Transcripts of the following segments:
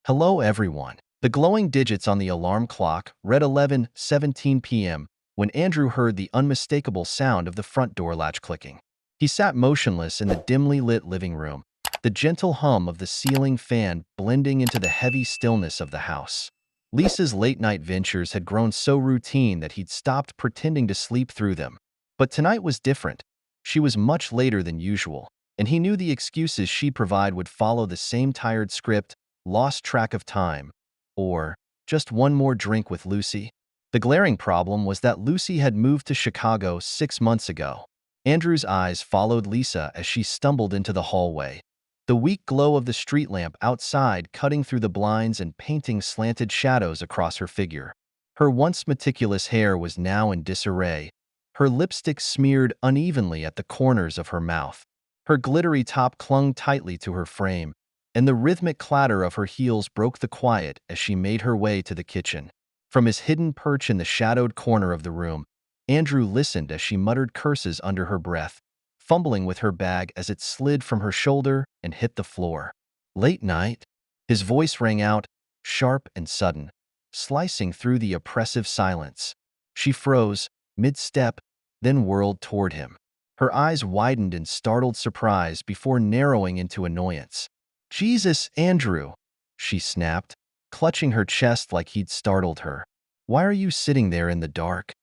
Hello, everyone. The glowing digits on the alarm clock read 11:17 p.m. when Andrew heard the unmistakable sound of the front door latch clicking. He sat motionless in the dimly lit living room, the gentle hum of the ceiling fan blending into the heavy stillness of the house. Lisa's late-night ventures had grown so routine that he'd stopped pretending to sleep through them. But tonight was different. She was much later than usual, and he knew the excuses she'd provide would follow the same tired script: lost track of time, or just one more drink with Lucy. The glaring problem was that Lucy had moved to Chicago 6 months ago. Andrew's eyes followed Lisa as she stumbled into the hallway, the weak glow of the street lamp outside cutting through the blinds and painting slanted shadows across her figure. Her once meticulous hair was now in disarray, her lipstick smeared unevenly at the corners of her mouth. Her glittery top clung tightly to her frame, and the rhythmic clatter of her heels broke the quiet as she made her way to the kitchen. From his hidden perch in the shadowed corner of the room, Andrew listened as she muttered curses under her breath, fumbling with her bag as it slid from her shoulder and hit the floor. Late night? His voice rang out, sharp and sudden, slicing through the oppressive silence. She froze, mid-step, then whirled toward him. Her eyes widened in startled surprise before narrowing into annoyance. "Jesus, Andrew," she snapped, clutching her chest like he'd startled her. "Why are you sitting there in the dark?"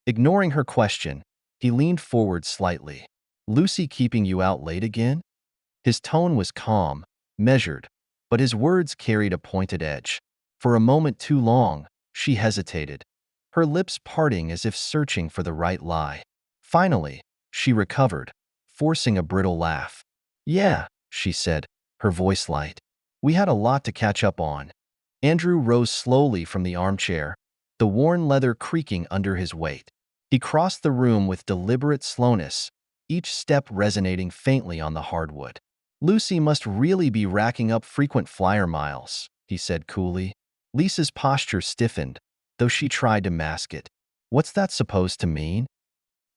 Ignoring her question, he leaned forward slightly. "Lucy keeping you out late again?" His tone was calm, measured, but his words carried a pointed edge. For a moment too long, she hesitated, her lips parting as if searching for the right lie. Finally, she recovered, forcing a brittle laugh. "Yeah," she said, her voice light. "We had a lot to catch up on." Andrew rose slowly from the armchair, the worn leather creaking under his weight. He crossed the room with deliberate slowness, each step resonating faintly on the hardwood. "Lucy must really be racking up frequent flyer miles," he said coolly. Lisa's posture stiffened, though she tried to mask it. "What's that supposed to mean?"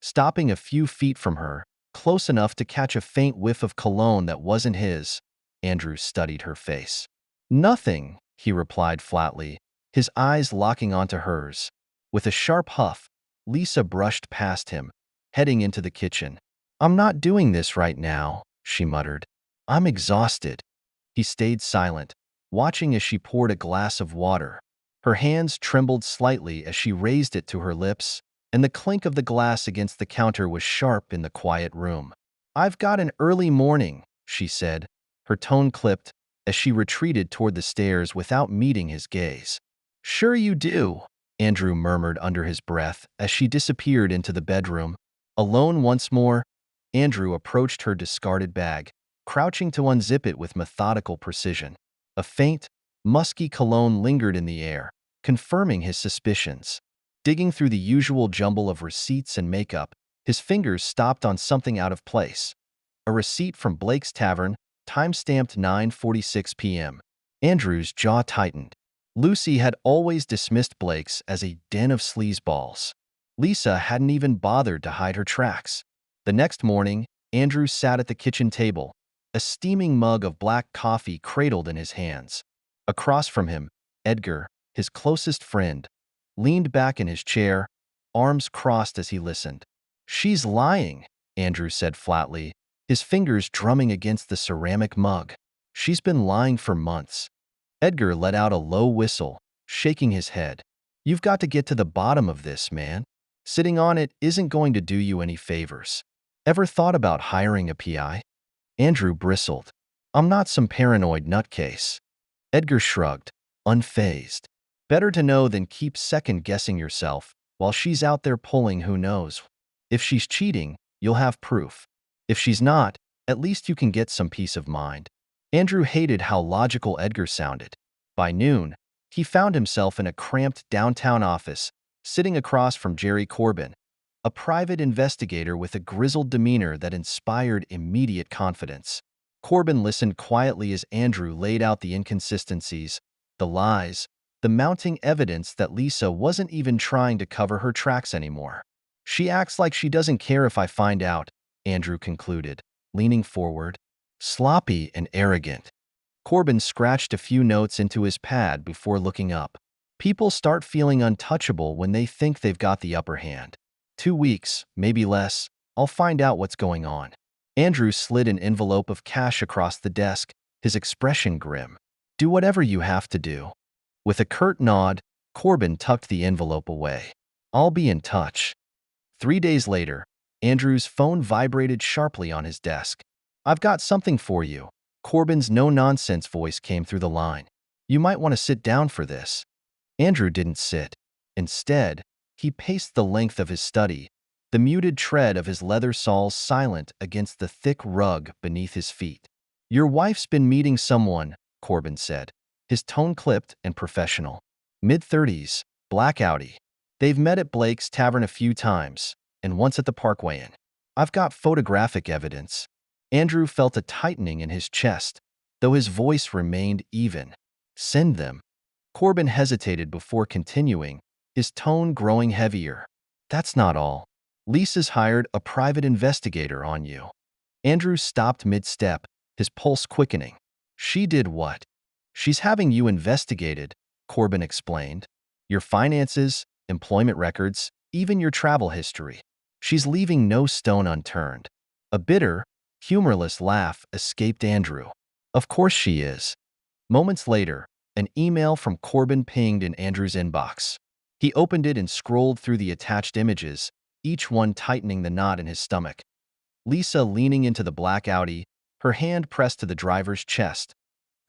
Stopping a few feet from her, close enough to catch a faint whiff of cologne that wasn't his, Andrew studied her face. "Nothing," he replied flatly, his eyes locking onto hers. With a sharp huff, Lisa brushed past him, heading into the kitchen. "I'm not doing this right now," she muttered. "I'm exhausted." He stayed silent, watching as she poured a glass of water. Her hands trembled slightly as she raised it to her lips, and the clink of the glass against the counter was sharp in the quiet room. "I've got an early morning," she said, her tone clipped, as she retreated toward the stairs without meeting his gaze. "Sure you do," Andrew murmured under his breath as she disappeared into the bedroom. Alone once more, Andrew approached her discarded bag, crouching to unzip it with methodical precision. A faint, musky cologne lingered in the air, confirming his suspicions. Digging through the usual jumble of receipts and makeup, his fingers stopped on something out of place. A receipt from Blake's Tavern, time-stamped 9:46 p.m. Andrew's jaw tightened. Lucy had always dismissed Blake's as a den of sleazeballs. Lisa hadn't even bothered to hide her tracks. The next morning, Andrew sat at the kitchen table, a steaming mug of black coffee cradled in his hands. Across from him, Edgar, his closest friend, leaned back in his chair, arms crossed as he listened. "She's lying," Andrew said flatly, his fingers drumming against the ceramic mug. "She's been lying for months." Edgar let out a low whistle, shaking his head. "You've got to get to the bottom of this, man. Sitting on it isn't going to do you any favors. Ever thought about hiring a PI?" Andrew bristled. "I'm not some paranoid nutcase." Edgar shrugged, unfazed. "Better to know than keep second-guessing yourself while she's out there pulling who knows. If she's cheating, you'll have proof. If she's not, at least you can get some peace of mind." Andrew hated how logical Edgar sounded. By noon, he found himself in a cramped downtown office, sitting across from Jerry Corbin, a private investigator with a grizzled demeanor that inspired immediate confidence. Corbin listened quietly as Andrew laid out the inconsistencies, the lies, the mounting evidence that Lisa wasn't even trying to cover her tracks anymore. "She acts like she doesn't care if I find out," Andrew concluded, leaning forward. "Sloppy and arrogant." Corbin scratched a few notes into his pad before looking up. People start feeling untouchable when they think they've got the upper hand. 2 weeks, maybe less, I'll find out what's going on. Andrew slid an envelope of cash across the desk, his expression grim. Do whatever you have to do. With a curt nod, Corbin tucked the envelope away. I'll be in touch. 3 days later, Andrew's phone vibrated sharply on his desk. I've got something for you. Corbin's no-nonsense voice came through the line. You might want to sit down for this. Andrew didn't sit. Instead, he paced the length of his study, the muted tread of his leather soles silent against the thick rug beneath his feet. Your wife's been meeting someone, Corbin said, his tone clipped and professional. Mid-30s, blackouty. They've met at Blake's Tavern a few times, and once at the Parkway Inn. I've got photographic evidence. Andrew felt a tightening in his chest, though his voice remained even. Send them. Corbin hesitated before continuing, his tone growing heavier. That's not all. Lisa's hired a private investigator on you. Andrew stopped mid-step, his pulse quickening. She did what? She's having you investigated, Corbin explained. Your finances, employment records, even your travel history. She's leaving no stone unturned. A bitter, humorless laugh escaped Andrew. Of course she is. Moments later, an email from Corbin pinged in Andrew's inbox. He opened it and scrolled through the attached images, each one tightening the knot in his stomach. Lisa leaning into the black Audi, her hand pressed to the driver's chest.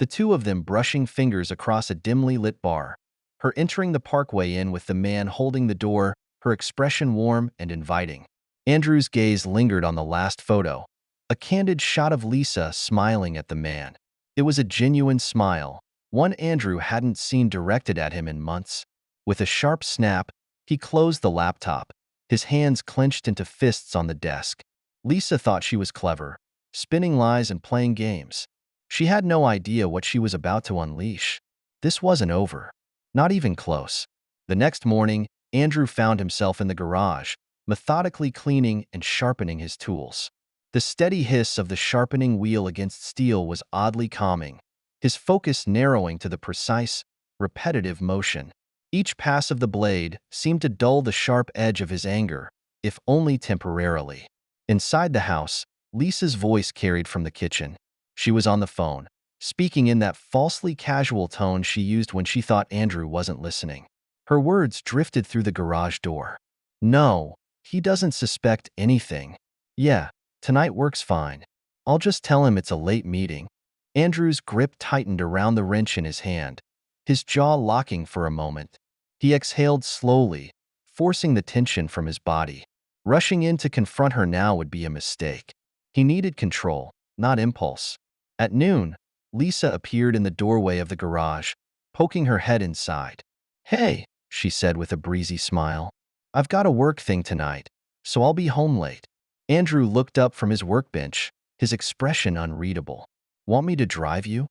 The two of them brushing fingers across a dimly lit bar. Her entering the Parkway Inn with the man holding the door, her expression warm and inviting. Andrew's gaze lingered on the last photo, a candid shot of Lisa smiling at the man. It was a genuine smile, one Andrew hadn't seen directed at him in months. With a sharp snap, he closed the laptop, his hands clenched into fists on the desk. Lisa thought she was clever, spinning lies and playing games. She had no idea what she was about to unleash. This wasn't over. Not even close. The next morning, Andrew found himself in the garage, methodically cleaning and sharpening his tools. The steady hiss of the sharpening wheel against steel was oddly calming, his focus narrowing to the precise, repetitive motion. Each pass of the blade seemed to dull the sharp edge of his anger, if only temporarily. Inside the house, Lisa's voice carried from the kitchen. She was on the phone, speaking in that falsely casual tone she used when she thought Andrew wasn't listening. Her words drifted through the garage door. No, he doesn't suspect anything. Yeah, tonight works fine. I'll just tell him it's a late meeting. Andrew's grip tightened around the wrench in his hand, his jaw locking for a moment. He exhaled slowly, forcing the tension from his body. Rushing in to confront her now would be a mistake. He needed control, not impulse. At noon, Lisa appeared in the doorway of the garage, poking her head inside. Hey, she said with a breezy smile. I've got a work thing tonight, so I'll be home late. Andrew looked up from his workbench, his expression unreadable. Want me to drive you?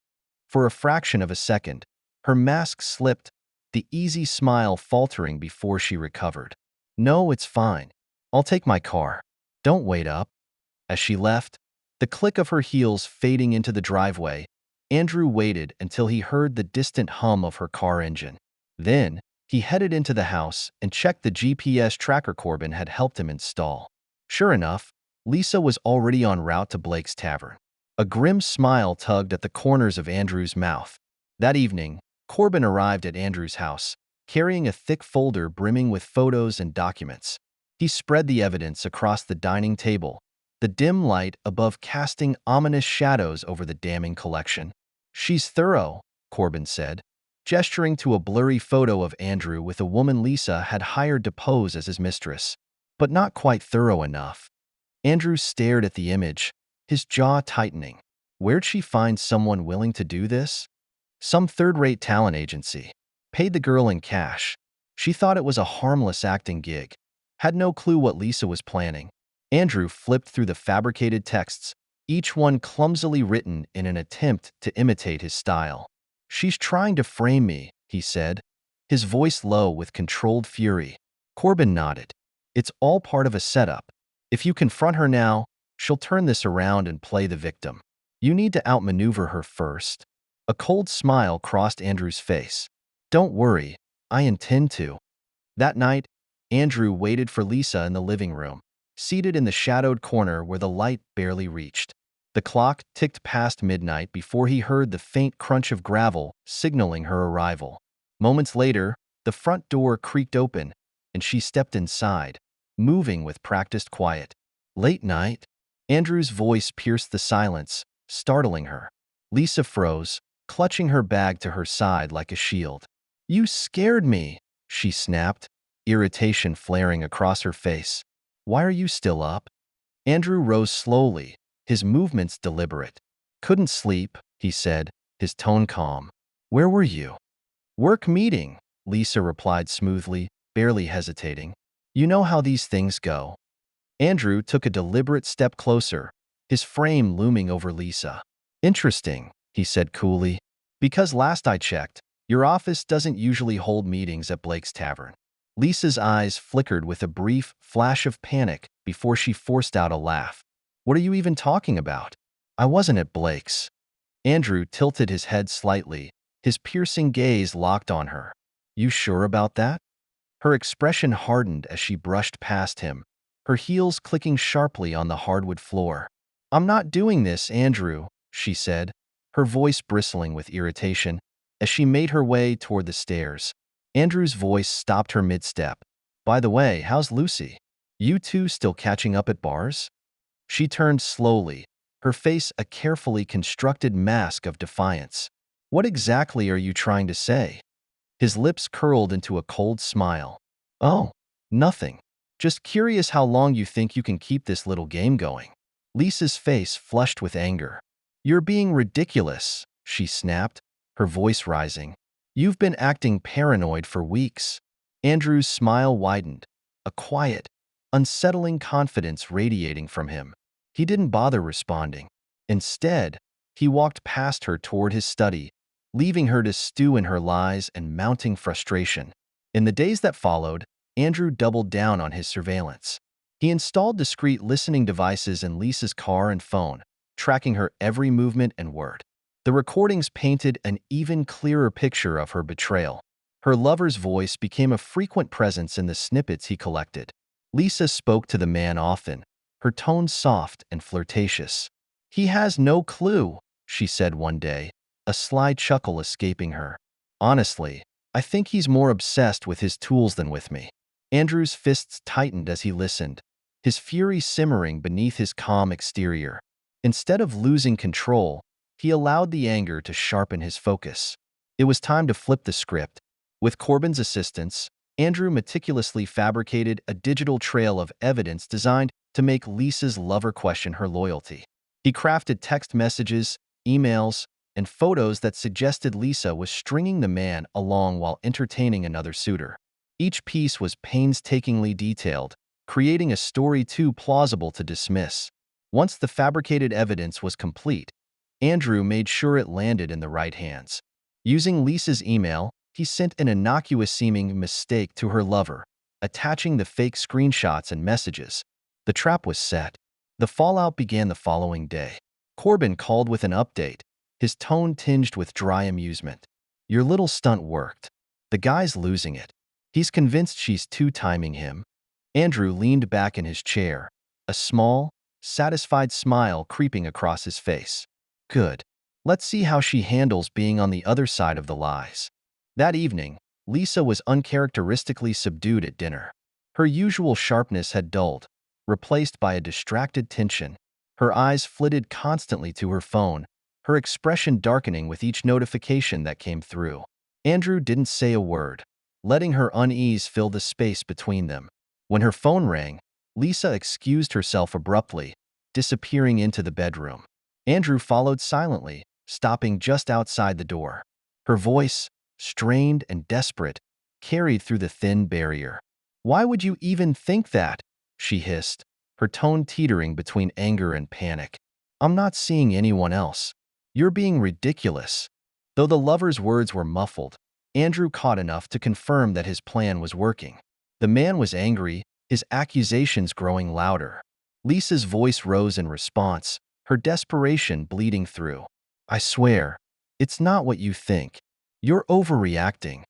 For a fraction of a second, her mask slipped, the easy smile faltering before she recovered. No, it's fine. I'll take my car. Don't wait up. As she left, the click of her heels fading into the driveway, Andrew waited until he heard the distant hum of her car engine. Then, he headed into the house and checked the GPS tracker Corbin had helped him install. Sure enough, Lisa was already en route to Blake's Tavern. A grim smile tugged at the corners of Andrew's mouth. That evening, Corbin arrived at Andrew's house, carrying a thick folder brimming with photos and documents. He spread the evidence across the dining table, the dim light above casting ominous shadows over the damning collection. She's thorough, Corbin said, gesturing to a blurry photo of Andrew with a woman Lisa had hired to pose as his mistress, but not quite thorough enough. Andrew stared at the image, his jaw tightening. Where'd she find someone willing to do this? Some third-rate talent agency. Paid the girl in cash. She thought it was a harmless acting gig. Had no clue what Lisa was planning. Andrew flipped through the fabricated texts, each one clumsily written in an attempt to imitate his style. She's trying to frame me, he said, his voice low with controlled fury. Corbin nodded. It's all part of a setup. If you confront her now, she'll turn this around and play the victim. You need to outmaneuver her first. A cold smile crossed Andrew's face. Don't worry, I intend to. That night, Andrew waited for Lisa in the living room, seated in the shadowed corner where the light barely reached. The clock ticked past midnight before he heard the faint crunch of gravel signaling her arrival. Moments later, the front door creaked open, and she stepped inside, moving with practiced quiet. Late night? Andrew's voice pierced the silence, startling her. Lisa froze, clutching her bag to her side like a shield. You scared me, she snapped, irritation flaring across her face. Why are you still up? Andrew rose slowly, his movements deliberate. Couldn't sleep, he said, his tone calm. Where were you? Work meeting, Lisa replied smoothly, barely hesitating. You know how these things go. Andrew took a deliberate step closer, his frame looming over Lisa. Interesting, he said coolly. Because last I checked, your office doesn't usually hold meetings at Blake's Tavern. Lisa's eyes flickered with a brief flash of panic before she forced out a laugh. What are you even talking about? I wasn't at Blake's. Andrew tilted his head slightly, his piercing gaze locked on her. You sure about that? Her expression hardened as she brushed past him, her heels clicking sharply on the hardwood floor. I'm not doing this, Andrew, she said, her voice bristling with irritation, as she made her way toward the stairs. Andrew's voice stopped her mid-step. By the way, how's Lucy? You two still catching up at bars? She turned slowly, her face a carefully constructed mask of defiance. What exactly are you trying to say? His lips curled into a cold smile. Oh, nothing. Just curious how long you think you can keep this little game going. Lisa's face flushed with anger. You're being ridiculous, she snapped, her voice rising. You've been acting paranoid for weeks. Andrew's smile widened, a quiet, unsettling confidence radiating from him. He didn't bother responding. Instead, he walked past her toward his study, leaving her to stew in her lies and mounting frustration. In the days that followed, Andrew doubled down on his surveillance. He installed discreet listening devices in Lisa's car and phone, tracking her every movement and word. The recordings painted an even clearer picture of her betrayal. Her lover's voice became a frequent presence in the snippets he collected. Lisa spoke to the man often, her tone soft and flirtatious. He has no clue, she said one day, a sly chuckle escaping her. Honestly, I think he's more obsessed with his tools than with me. Andrew's fists tightened as he listened, his fury simmering beneath his calm exterior. Instead of losing control, he allowed the anger to sharpen his focus. It was time to flip the script. With Corbin's assistance, Andrew meticulously fabricated a digital trail of evidence designed to make Lisa's lover question her loyalty. He crafted text messages, emails, and photos that suggested Lisa was stringing the man along while entertaining another suitor. Each piece was painstakingly detailed, creating a story too plausible to dismiss. Once the fabricated evidence was complete, Andrew made sure it landed in the right hands. Using Lisa's email, he sent an innocuous-seeming mistake to her lover, attaching the fake screenshots and messages. The trap was set. The fallout began the following day. Corbin called with an update, his tone tinged with dry amusement. Your little stunt worked. The guy's losing it. He's convinced she's two-timing him. Andrew leaned back in his chair, a small, satisfied smile creeping across his face. Good. Let's see how she handles being on the other side of the lies. That evening, Lisa was uncharacteristically subdued at dinner. Her usual sharpness had dulled, replaced by a distracted tension. Her eyes flitted constantly to her phone, her expression darkening with each notification that came through. Andrew didn't say a word, letting her unease fill the space between them. When her phone rang, Lisa excused herself abruptly, disappearing into the bedroom. Andrew followed silently, stopping just outside the door. Her voice, strained and desperate, carried through the thin barrier. Why would you even think that? She hissed, her tone teetering between anger and panic. I'm not seeing anyone else. You're being ridiculous. Though the lover's words were muffled, Andrew caught enough to confirm that his plan was working. The man was angry, his accusations growing louder. Lisa's voice rose in response, her desperation bleeding through. I swear, It's not what you think. You're overreacting.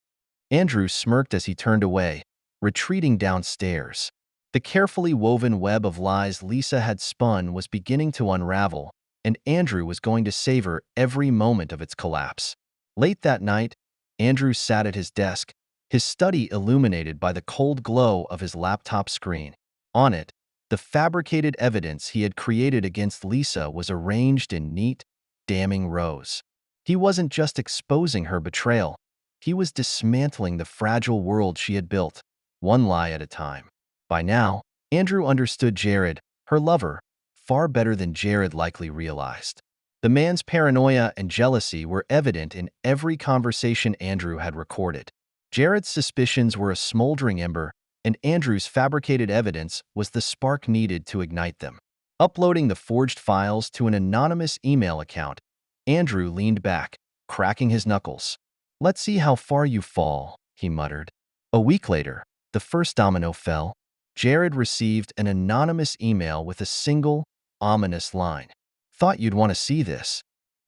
Andrew smirked as he turned away, retreating downstairs. The carefully woven web of lies Lisa had spun was beginning to unravel, and Andrew was going to savor every moment of its collapse. Late that night, Andrew sat at his desk, his study illuminated by the cold glow of his laptop screen. On it, the fabricated evidence he had created against Lisa was arranged in neat, damning rows. He wasn't just exposing her betrayal. He was dismantling the fragile world she had built, one lie at a time. By now, Andrew understood Jared, her lover, far better than Jared likely realized. The man's paranoia and jealousy were evident in every conversation Andrew had recorded. Jared's suspicions were a smoldering ember, and Andrew's fabricated evidence was the spark needed to ignite them. Uploading the forged files to an anonymous email account, Andrew leaned back, cracking his knuckles. "Let's see how far you fall," he muttered. A week later, the first domino fell. Jared received an anonymous email with a single, ominous line. "Thought you'd want to see this."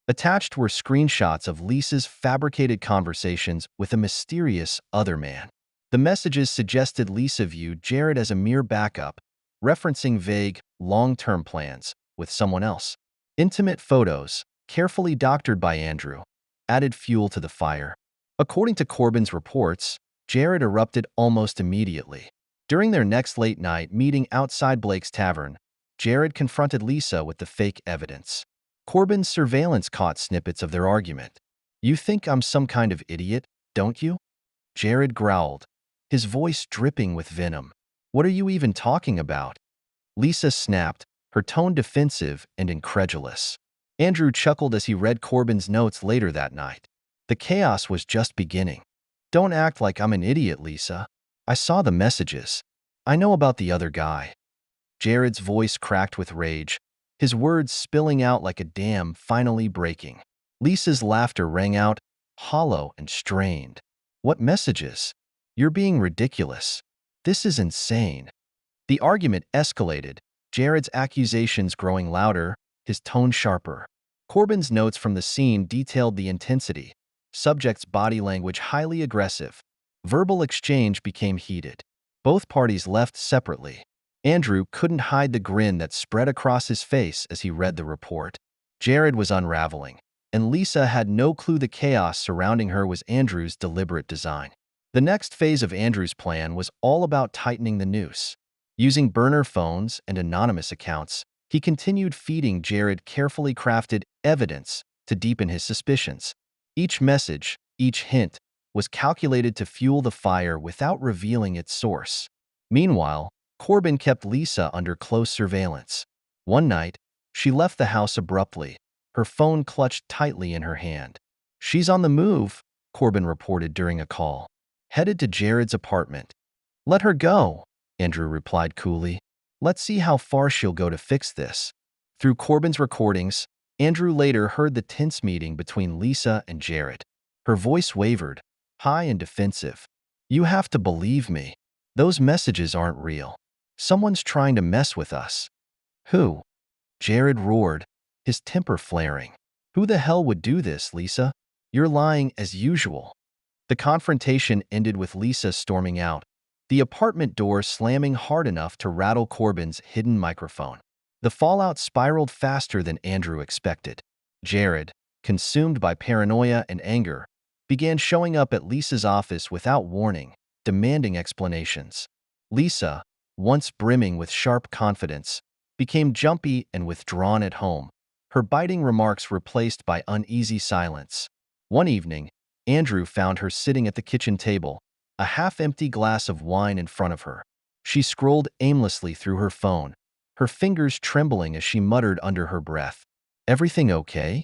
Attached were screenshots of Lisa's fabricated conversations with a mysterious other man. The messages suggested Lisa viewed Jared as a mere backup, referencing vague, long-term plans with someone else. Intimate photos, carefully doctored by Andrew, added fuel to the fire. According to Corbin's reports, Jared erupted almost immediately. During their next late-night meeting outside Blake's tavern, Jared confronted Lisa with the fake evidence. Corbin's surveillance caught snippets of their argument. "You think I'm some kind of idiot, don't you?" Jared growled, his voice dripping with venom. "What are you even talking about?" Lisa snapped, her tone defensive and incredulous. Andrew chuckled as he read Corbin's notes later that night. The chaos was just beginning. "Don't act like I'm an idiot, Lisa. I saw the messages. I know about the other guy." Jared's voice cracked with rage, his words spilling out like a dam finally breaking. Lisa's laughter rang out, hollow and strained. "What messages? You're being ridiculous. This is insane." The argument escalated, Jared's accusations growing louder, his tone sharper. Corbin's notes from the scene detailed the intensity, subject's body language highly aggressive. Verbal exchange became heated. Both parties left separately. Andrew couldn't hide the grin that spread across his face as he read the report. Jared was unraveling, and Lisa had no clue the chaos surrounding her was Andrew's deliberate design. The next phase of Andrew's plan was all about tightening the noose. Using burner phones and anonymous accounts, he continued feeding Jared carefully crafted evidence to deepen his suspicions. Each message, each hint, was calculated to fuel the fire without revealing its source. Meanwhile, Corbin kept Lisa under close surveillance. One night, she left the house abruptly, her phone clutched tightly in her hand. "She's on the move," Corbin reported during a call. "Headed to Jared's apartment." "Let her go," Andrew replied coolly. "Let's see how far she'll go to fix this." Through Corbin's recordings, Andrew later heard the tense meeting between Lisa and Jared. Her voice wavered, high and defensive. "You have to believe me. Those messages aren't real. Someone's trying to mess with us." "Who?" Jared roared, his temper flaring. "Who the hell would do this, Lisa? You're lying as usual." The confrontation ended with Lisa storming out, the apartment door slamming hard enough to rattle Corbin's hidden microphone. The fallout spiraled faster than Andrew expected. Jared, consumed by paranoia and anger, began showing up at Lisa's office without warning, demanding explanations. Lisa, once brimming with sharp confidence, became jumpy and withdrawn at home, her biting remarks replaced by uneasy silence. One evening, Andrew found her sitting at the kitchen table, a half-empty glass of wine in front of her. She scrolled aimlessly through her phone, her fingers trembling as she muttered under her breath. "Everything okay?"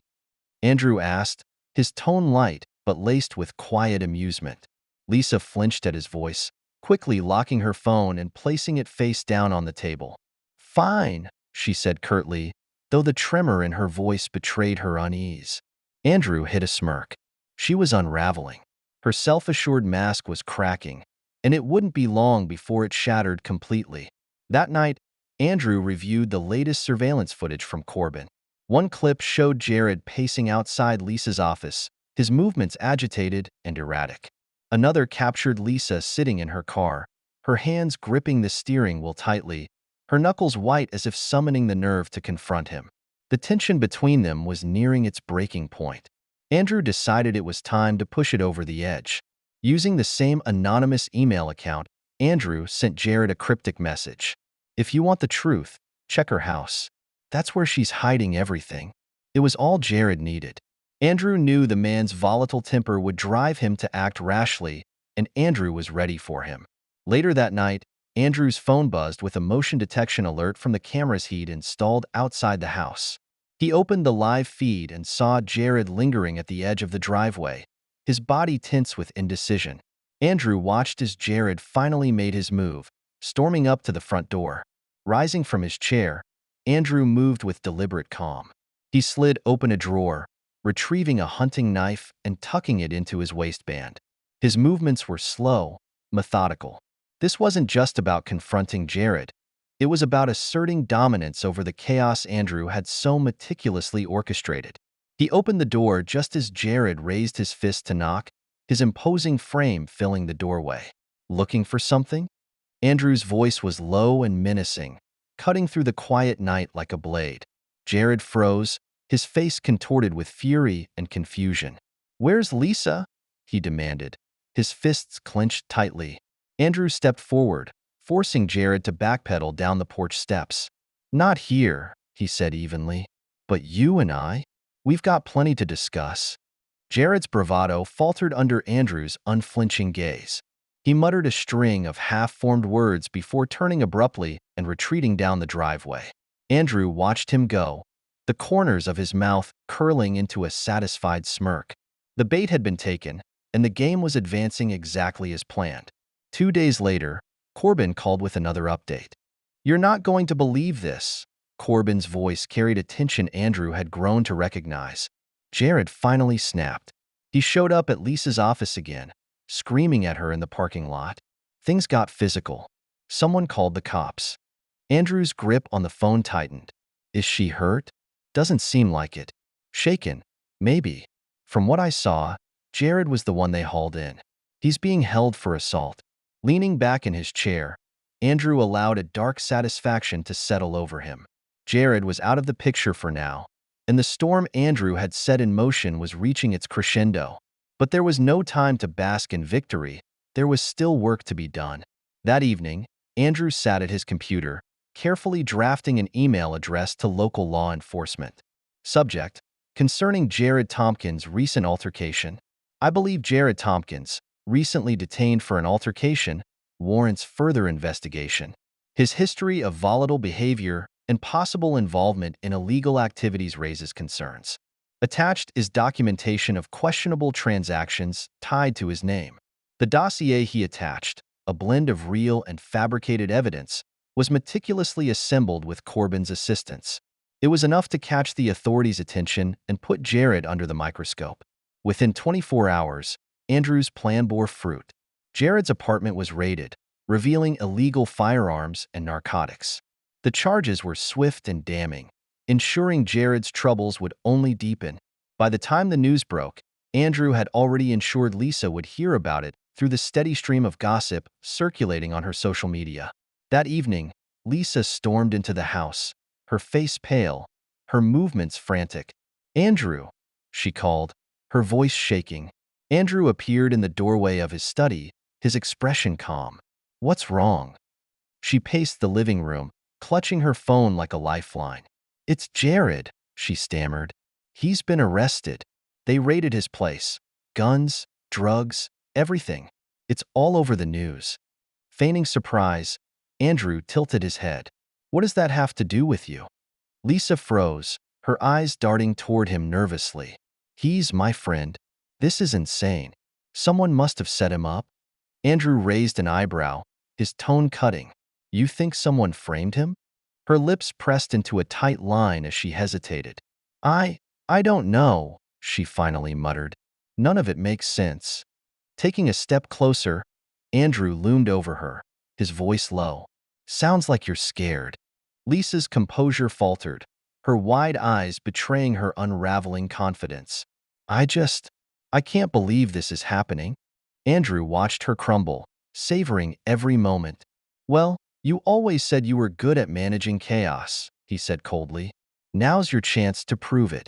Andrew asked, his tone light but laced with quiet amusement. Lisa flinched at his voice, quickly locking her phone and placing it face down on the table. "Fine," she said curtly, though the tremor in her voice betrayed her unease. Andrew hid a smirk. She was unraveling. Her self-assured mask was cracking, and it wouldn't be long before it shattered completely. That night, Andrew reviewed the latest surveillance footage from Corbin. One clip showed Jared pacing outside Lisa's office, his movements agitated and erratic. Another captured Lisa sitting in her car, her hands gripping the steering wheel tightly, her knuckles white as if summoning the nerve to confront him. The tension between them was nearing its breaking point. Andrew decided it was time to push it over the edge. Using the same anonymous email account, Andrew sent Jared a cryptic message. "If you want the truth, check her house. That's where she's hiding everything." It was all Jared needed. Andrew knew the man's volatile temper would drive him to act rashly, and Andrew was ready for him. Later that night, Andrew's phone buzzed with a motion detection alert from the cameras he'd installed outside the house. He opened the live feed and saw Jared lingering at the edge of the driveway, his body tense with indecision. Andrew watched as Jared finally made his move, storming up to the front door. Rising from his chair, Andrew moved with deliberate calm. He slid open a drawer, retrieving a hunting knife and tucking it into his waistband. His movements were slow, methodical. This wasn't just about confronting Jared. It was about asserting dominance over the chaos Andrew had so meticulously orchestrated. He opened the door just as Jared raised his fist to knock, his imposing frame filling the doorway. "Looking for something?" Andrew's voice was low and menacing, cutting through the quiet night like a blade. Jared froze, his face contorted with fury and confusion. "Where's Lisa?" he demanded, his fists clenched tightly. Andrew stepped forward, forcing Jared to backpedal down the porch steps. "Not here," he said evenly. "But you and I? We've got plenty to discuss." Jared's bravado faltered under Andrew's unflinching gaze. He muttered a string of half-formed words before turning abruptly and retreating down the driveway. Andrew watched him go, the corners of his mouth curling into a satisfied smirk. The bait had been taken, and the game was advancing exactly as planned. 2 days later, Corbin called with another update. "You're not going to believe this." Corbin's voice carried a tension Andrew had grown to recognize. Jared finally snapped. He showed up at Lisa's office again, screaming at her in the parking lot. Things got physical. Someone called the cops. Andrew's grip on the phone tightened. "Is she hurt?" "Doesn't seem like it." "Shaken? Maybe." From what I saw, Jared was the one they hauled in. "He's being held for assault." Leaning back in his chair, Andrew allowed a dark satisfaction to settle over him. Jared was out of the picture for now, and the storm Andrew had set in motion was reaching its crescendo. But there was no time to bask in victory. There was still work to be done. That evening, Andrew sat at his computer, carefully drafting an email addressed to local law enforcement. Subject: concerning Jared Tompkins' recent altercation. "I believe Jared Tompkins, recently detained for an altercation, warrants further investigation. His history of volatile behavior and possible involvement in illegal activities raises concerns. Attached is documentation of questionable transactions tied to his name." The dossier he attached, a blend of real and fabricated evidence, was meticulously assembled with Corbin's assistance. It was enough to catch the authorities' attention and put Jared under the microscope. Within 24 hours, Andrew's plan bore fruit. Jared's apartment was raided, revealing illegal firearms and narcotics. The charges were swift and damning, ensuring Jared's troubles would only deepen. By the time the news broke, Andrew had already ensured Lisa would hear about it through the steady stream of gossip circulating on her social media. That evening, Lisa stormed into the house, her face pale, her movements frantic. "Andrew," she called, her voice shaking. Andrew appeared in the doorway of his study, his expression calm. "What's wrong?" She paced the living room, clutching her phone like a lifeline. "It's Jared," she stammered. "He's been arrested. They raided his place. Guns, drugs, everything. It's all over the news." Feigning surprise, Andrew tilted his head. "What does that have to do with you?" Lisa froze, her eyes darting toward him nervously. "He's my friend. This is insane. Someone must have set him up." Andrew raised an eyebrow, his tone cutting. "You think someone framed him?" Her lips pressed into a tight line as she hesitated. I don't know," she finally muttered. "None of it makes sense." Taking a step closer, Andrew loomed over her, his voice low. "Sounds like you're scared." Lisa's composure faltered, her wide eyes betraying her unraveling confidence. I just, I can't believe this is happening. Andrew watched her crumble, savoring every moment. Well, you always said you were good at managing chaos, he said coldly. Now's your chance to prove it.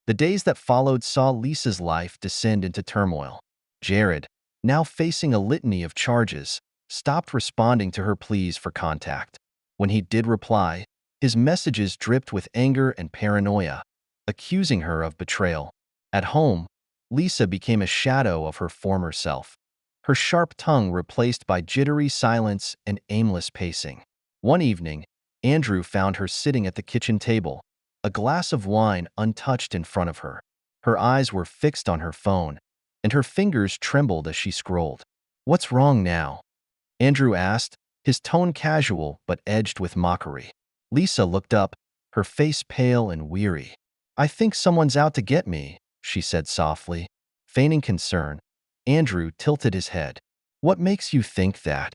The days that followed saw Lisa's life descend into turmoil. Jared, now facing a litany of charges, stopped responding to her pleas for contact. When he did reply, his messages dripped with anger and paranoia, accusing her of betrayal. At home, Lisa became a shadow of her former self, her sharp tongue replaced by jittery silence and aimless pacing. One evening, Andrew found her sitting at the kitchen table, a glass of wine untouched in front of her. Her eyes were fixed on her phone, and her fingers trembled as she scrolled. "What's wrong now?" Andrew asked, his tone casual but edged with mockery. Lisa looked up, her face pale and weary. "I think someone's out to get me," she said softly. Feigning concern, Andrew tilted his head. "What makes you think that?"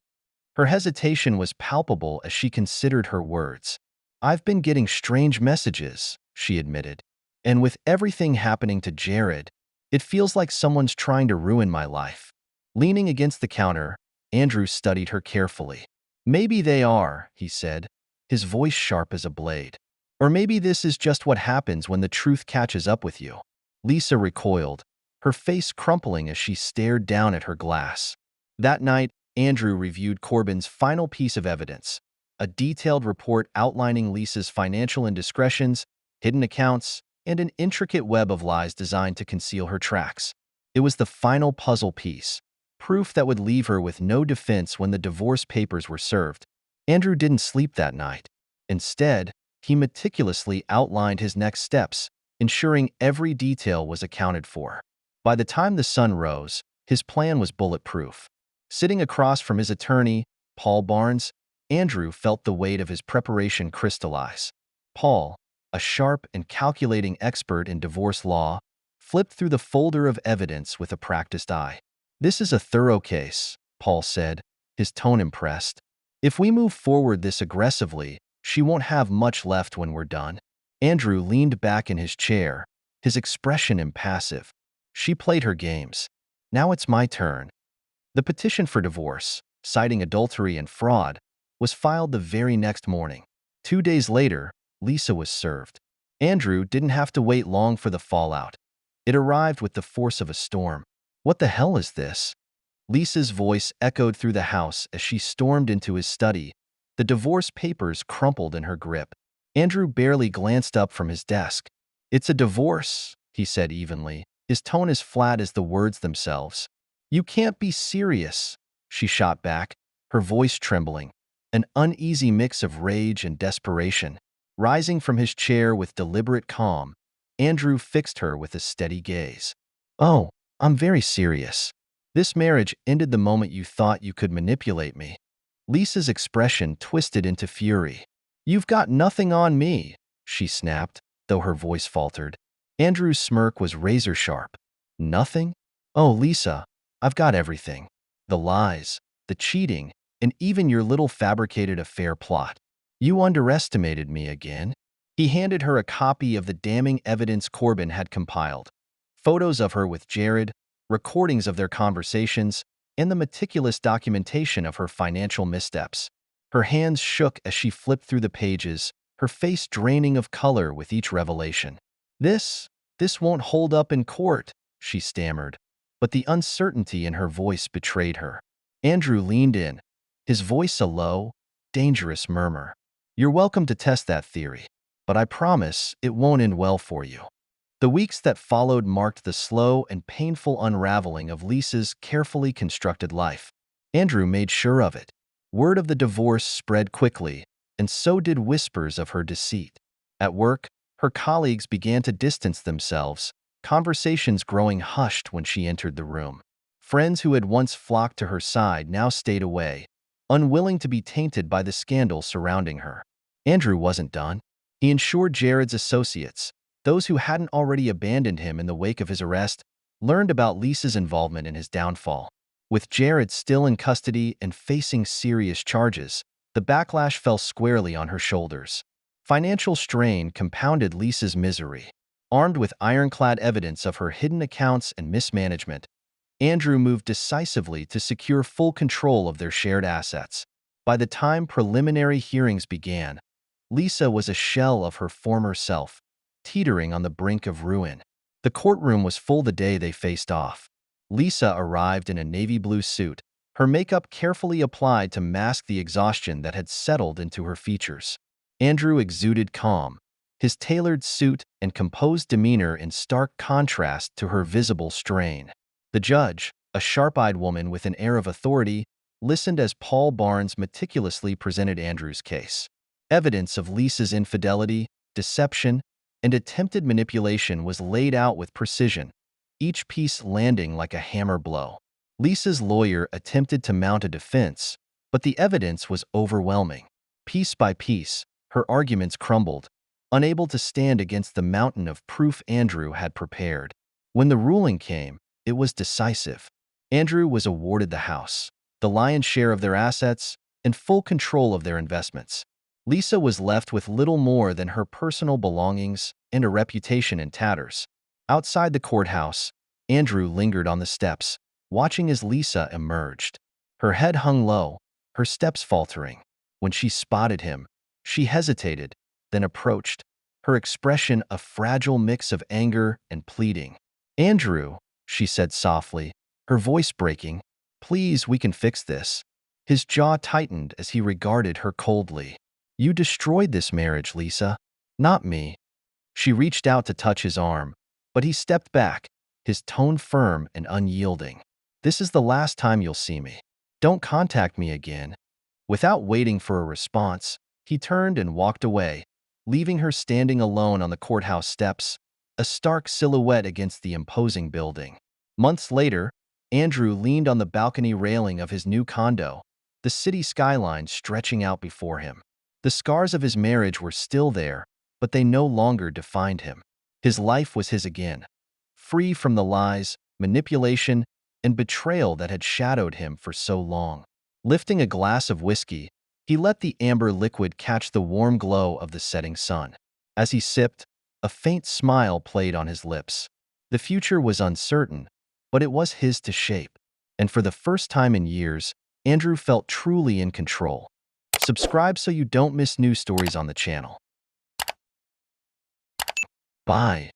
Her hesitation was palpable as she considered her words. "I've been getting strange messages," she admitted. "And with everything happening to Jared, it feels like someone's trying to ruin my life." Leaning against the counter, Andrew studied her carefully. "Maybe they are," he said, his voice sharp as a blade. "Or maybe this is just what happens when the truth catches up with you." Lisa recoiled, her face crumpling as she stared down at her glass. That night, Andrew reviewed Corbin's final piece of evidence, a detailed report outlining Lisa's financial indiscretions, hidden accounts, and an intricate web of lies designed to conceal her tracks. It was the final puzzle piece, proof that would leave her with no defense when the divorce papers were served. Andrew didn't sleep that night. Instead, he meticulously outlined his next steps, ensuring every detail was accounted for. By the time the sun rose, his plan was bulletproof. Sitting across from his attorney, Paul Barnes, Andrew felt the weight of his preparation crystallize. Paul, a sharp and calculating expert in divorce law, flipped through the folder of evidence with a practiced eye. "This is a thorough case," Paul said, his tone impressed. "If we move forward this aggressively, she won't have much left when we're done." Andrew leaned back in his chair, his expression impassive. She played her games. Now it's my turn. The petition for divorce, citing adultery and fraud, was filed the very next morning. 2 days later, Lisa was served. Andrew didn't have to wait long for the fallout. It arrived with the force of a storm. "What the hell is this?" Lisa's voice echoed through the house as she stormed into his study, the divorce papers crumpled in her grip. Andrew barely glanced up from his desk. "It's a divorce," he said evenly, his tone as flat as the words themselves. "You can't be serious," she shot back, her voice trembling, an uneasy mix of rage and desperation. Rising from his chair with deliberate calm, Andrew fixed her with a steady gaze. "Oh, I'm very serious. This marriage ended the moment you thought you could manipulate me." Lisa's expression twisted into fury. "You've got nothing on me," she snapped, though her voice faltered. Andrew's smirk was razor-sharp. "Nothing? Oh, Lisa, I've got everything. The lies, the cheating, and even your little fabricated affair plot. You underestimated me again." He handed her a copy of the damning evidence Corbin had compiled. Photos of her with Jared, recordings of their conversations, and the meticulous documentation of her financial missteps. Her hands shook as she flipped through the pages, her face draining of color with each revelation. This won't hold up in court," she stammered, but the uncertainty in her voice betrayed her. Andrew leaned in, his voice a low, dangerous murmur. "You're welcome to test that theory, but I promise it won't end well for you." The weeks that followed marked the slow and painful unraveling of Lisa's carefully constructed life. Andrew made sure of it. Word of the divorce spread quickly, and so did whispers of her deceit. At work, her colleagues began to distance themselves, conversations growing hushed when she entered the room. Friends who had once flocked to her side now stayed away, unwilling to be tainted by the scandal surrounding her. Andrew wasn't done. He ensured Jared's associates, those who hadn't already abandoned him in the wake of his arrest, learned about Lisa's involvement in his downfall. With Jared still in custody and facing serious charges, the backlash fell squarely on her shoulders. Financial strain compounded Lisa's misery. Armed with ironclad evidence of her hidden accounts and mismanagement, Andrew moved decisively to secure full control of their shared assets. By the time preliminary hearings began, Lisa was a shell of her former self, teetering on the brink of ruin. The courtroom was full the day they faced off. Lisa arrived in a navy blue suit, her makeup carefully applied to mask the exhaustion that had settled into her features. Andrew exuded calm, his tailored suit and composed demeanor in stark contrast to her visible strain. The judge, a sharp-eyed woman with an air of authority, listened as Paul Barnes meticulously presented Andrew's case. Evidence of Lisa's infidelity, deception, and attempted manipulation was laid out with precision, each piece landing like a hammer blow. Lisa's lawyer attempted to mount a defense, but the evidence was overwhelming. Piece by piece, her arguments crumbled, unable to stand against the mountain of proof Andrew had prepared. When the ruling came, it was decisive. Andrew was awarded the house, the lion's share of their assets, and full control of their investments. Lisa was left with little more than her personal belongings and a reputation in tatters. Outside the courthouse, Andrew lingered on the steps, watching as Lisa emerged. Her head hung low, her steps faltering. When she spotted him, she hesitated, then approached, her expression a fragile mix of anger and pleading. "Andrew," she said softly, her voice breaking, "please, we can fix this." His jaw tightened as he regarded her coldly. "You destroyed this marriage, Lisa, not me." She reached out to touch his arm, but he stepped back, his tone firm and unyielding. "This is the last time you'll see me. Don't contact me again." Without waiting for a response, he turned and walked away, leaving her standing alone on the courthouse steps, a stark silhouette against the imposing building. Months later, Andrew leaned on the balcony railing of his new condo, the city skyline stretching out before him. The scars of his marriage were still there, but they no longer defined him. His life was his again, free from the lies, manipulation, and betrayal that had shadowed him for so long. Lifting a glass of whiskey, he let the amber liquid catch the warm glow of the setting sun. As he sipped, a faint smile played on his lips. The future was uncertain, but it was his to shape. And for the first time in years, Andrew felt truly in control. Subscribe so you don't miss new stories on the channel. Bye.